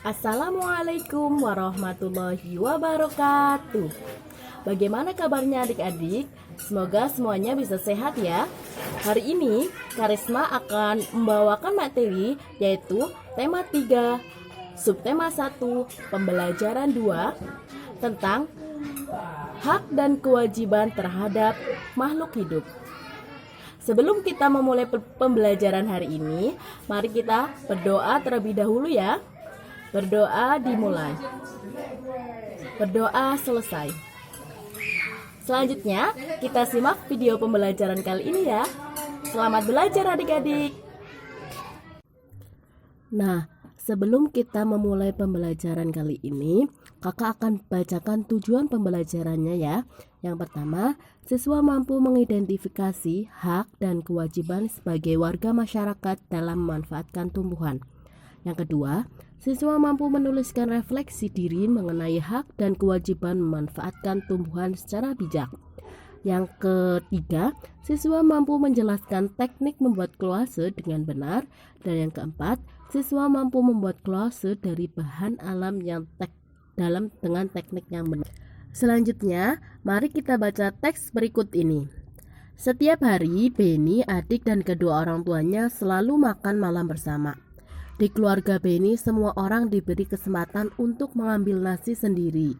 Assalamualaikum warahmatullahi wabarakatuh. Bagaimana kabarnya adik-adik? Semoga semuanya bisa sehat ya. Hari ini Karisma akan membawakan materi yaitu tema 3, subtema 1, pembelajaran 2 tentang hak dan kewajiban terhadap makhluk hidup. Sebelum kita memulai pembelajaran hari ini, mari kita berdoa terlebih dahulu ya. Berdoa dimulai. Berdoa selesai. Selanjutnya, kita simak video pembelajaran kali ini ya. Selamat belajar adik-adik. Nah, sebelum kita memulai pembelajaran kali ini, kakak akan bacakan tujuan pembelajarannya ya. Yang pertama, siswa mampu mengidentifikasi hak dan kewajiban sebagai warga masyarakat dalam memanfaatkan tumbuhan. Yang kedua, siswa mampu menuliskan refleksi diri mengenai hak dan kewajiban memanfaatkan tumbuhan secara bijak. Yang ketiga, siswa mampu menjelaskan teknik membuat kolase dengan benar. Dan yang keempat, siswa mampu membuat kolase dari bahan alam yang dengan teknik yang benar. Selanjutnya, mari kita baca teks berikut ini. Setiap hari, Beni, adik dan kedua orang tuanya selalu makan malam bersama. Di keluarga Beni, semua orang diberi kesempatan untuk mengambil nasi sendiri.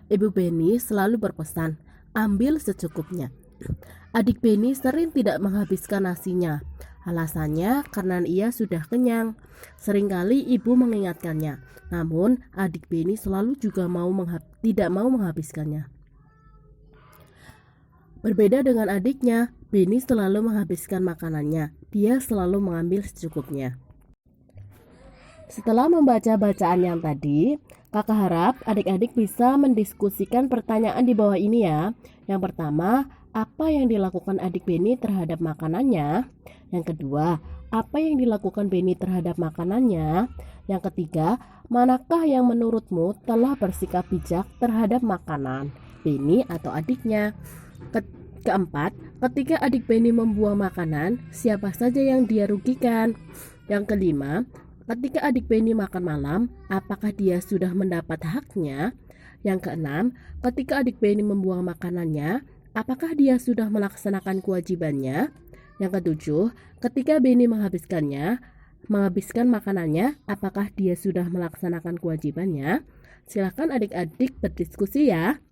Ibu Beni selalu berpesan, ambil secukupnya. Adik Beni sering tidak menghabiskan nasinya. Alasannya karena ia sudah kenyang. Seringkali ibu mengingatkannya, namun adik Beni selalu juga tidak mau menghabiskannya. Berbeda dengan adiknya, Beni selalu menghabiskan makanannya. Dia selalu mengambil secukupnya. Setelah membaca bacaan yang tadi, kakak harap adik-adik bisa mendiskusikan pertanyaan di bawah ini ya. Yang pertama, apa yang dilakukan adik Beni terhadap makanannya? Yang kedua, apa yang dilakukan Beni terhadap makanannya? Yang ketiga, manakah yang menurutmu telah bersikap bijak terhadap makanan, Beni atau adiknya? Keempat, ketika adik Beni membuang makanan, siapa saja yang dia rugikan? Yang kelima, ketika adik Beni makan malam, apakah dia sudah mendapat haknya? Yang keenam, ketika adik Beni membuang makanannya, apakah dia sudah melaksanakan kewajibannya? Yang ketujuh, ketika Beni menghabiskan makanannya, apakah dia sudah melaksanakan kewajibannya? Silakan adik-adik berdiskusi ya.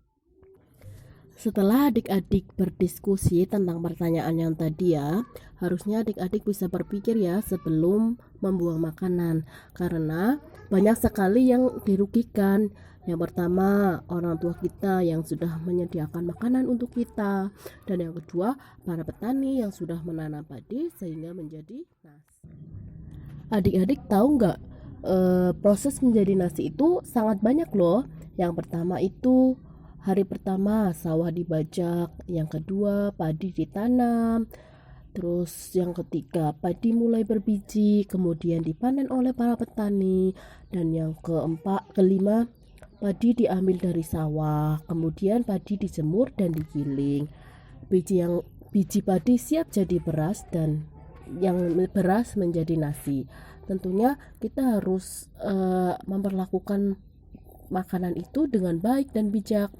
Setelah adik-adik berdiskusi tentang pertanyaan yang tadi ya, harusnya adik-adik bisa berpikir ya sebelum membuang makanan, karena banyak sekali yang dirugikan. Yang pertama, orang tua kita yang sudah menyediakan makanan untuk kita, dan yang kedua, para petani yang sudah menanam padi sehingga menjadi nasi. Adik-adik tahu nggak, proses menjadi nasi itu sangat banyak loh. Yang pertama itu hari pertama sawah dibajak, yang kedua padi ditanam, terus yang ketiga padi mulai berbiji, kemudian dipanen oleh para petani, dan yang kelima padi diambil dari sawah, kemudian padi dijemur dan digiling. Biji padi siap jadi beras dan yang beras menjadi nasi. Tentunya kita harus memperlakukan makanan itu dengan baik dan bijak.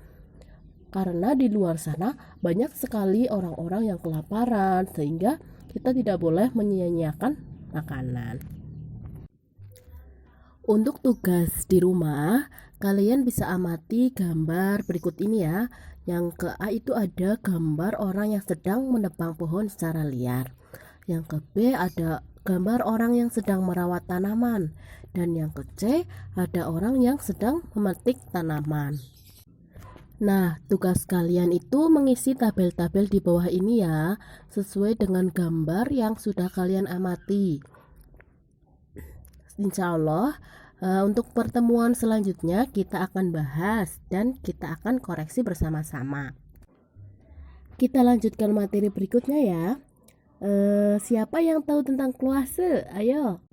Karena di luar sana banyak sekali orang-orang yang kelaparan, sehingga kita tidak boleh menyia-nyiakan makanan. Untuk tugas di rumah, kalian bisa amati gambar berikut ini ya. Yang ke A itu ada gambar orang yang sedang menebang pohon secara liar. Yang ke B ada gambar orang yang sedang merawat tanaman. Dan yang ke C ada orang yang sedang memetik tanaman. Nah, tugas kalian itu mengisi tabel-tabel di bawah ini ya, sesuai dengan gambar yang sudah kalian amati. Insya Allah, untuk pertemuan selanjutnya kita akan bahas dan kita akan koreksi bersama-sama. Kita lanjutkan materi berikutnya ya. Siapa yang tahu tentang kolase? Ayo.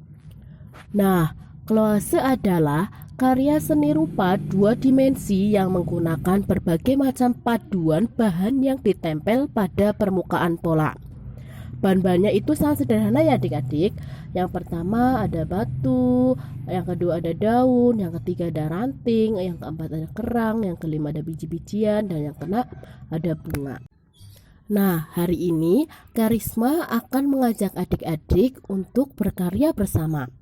Nah, kolase adalah karya seni rupa dua dimensi yang menggunakan berbagai macam paduan bahan yang ditempel pada permukaan pola. bahan-bahannya itu sangat sederhana ya adik-adik. Yang pertama ada batu, yang kedua ada daun, yang ketiga ada ranting, yang keempat ada kerang, yang kelima ada biji-bijian, dan yang keenam ada bunga. Nah, hari ini Karisma akan mengajak adik-adik untuk berkarya bersama.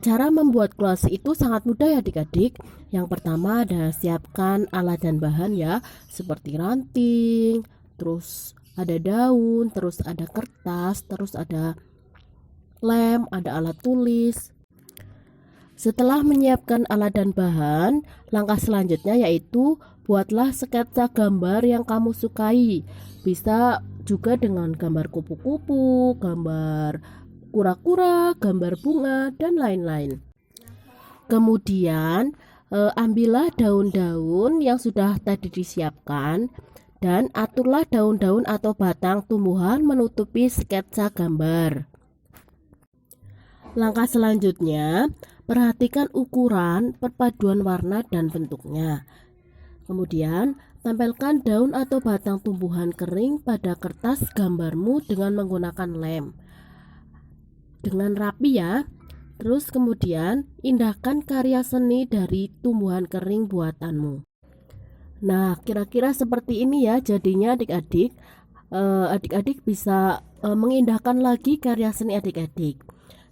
Cara membuat kolase itu sangat mudah ya adik-adik. Yang pertama ada siapkan alat dan bahan ya, seperti ranting, terus ada daun, terus ada kertas, terus ada lem, ada alat tulis. Setelah menyiapkan alat dan bahan, langkah selanjutnya yaitu buatlah sketsa gambar yang kamu sukai. Bisa juga dengan gambar kupu-kupu, gambar kura-kura, gambar bunga, dan lain-lain. Kemudian ambillah daun-daun yang sudah tadi disiapkan dan aturlah daun-daun atau batang tumbuhan menutupi sketsa gambar. Langkah selanjutnya, perhatikan ukuran, perpaduan warna, dan bentuknya. Kemudian, tempelkan daun atau batang tumbuhan kering pada kertas gambarmu dengan menggunakan lem. Dengan rapi ya. Terus kemudian indahkan karya seni dari tumbuhan kering buatanmu. Nah, kira-kira seperti ini ya jadinya adik-adik. Adik-adik bisa mengindahkan lagi karya seni adik-adik.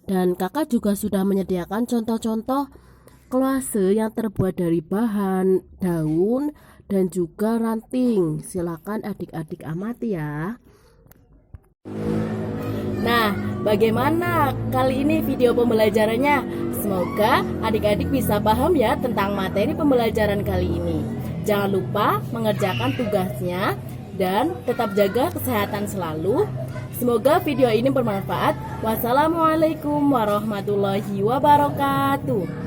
Dan kakak juga sudah menyediakan contoh-contoh kolase yang terbuat dari bahan daun dan juga ranting. Silakan adik-adik amati ya. Nah, bagaimana kali ini video pembelajarannya? Semoga adik-adik bisa paham ya tentang materi pembelajaran kali ini. Jangan lupa mengerjakan tugasnya dan tetap jaga kesehatan selalu. Semoga video ini bermanfaat. Wassalamualaikum warahmatullahi wabarakatuh.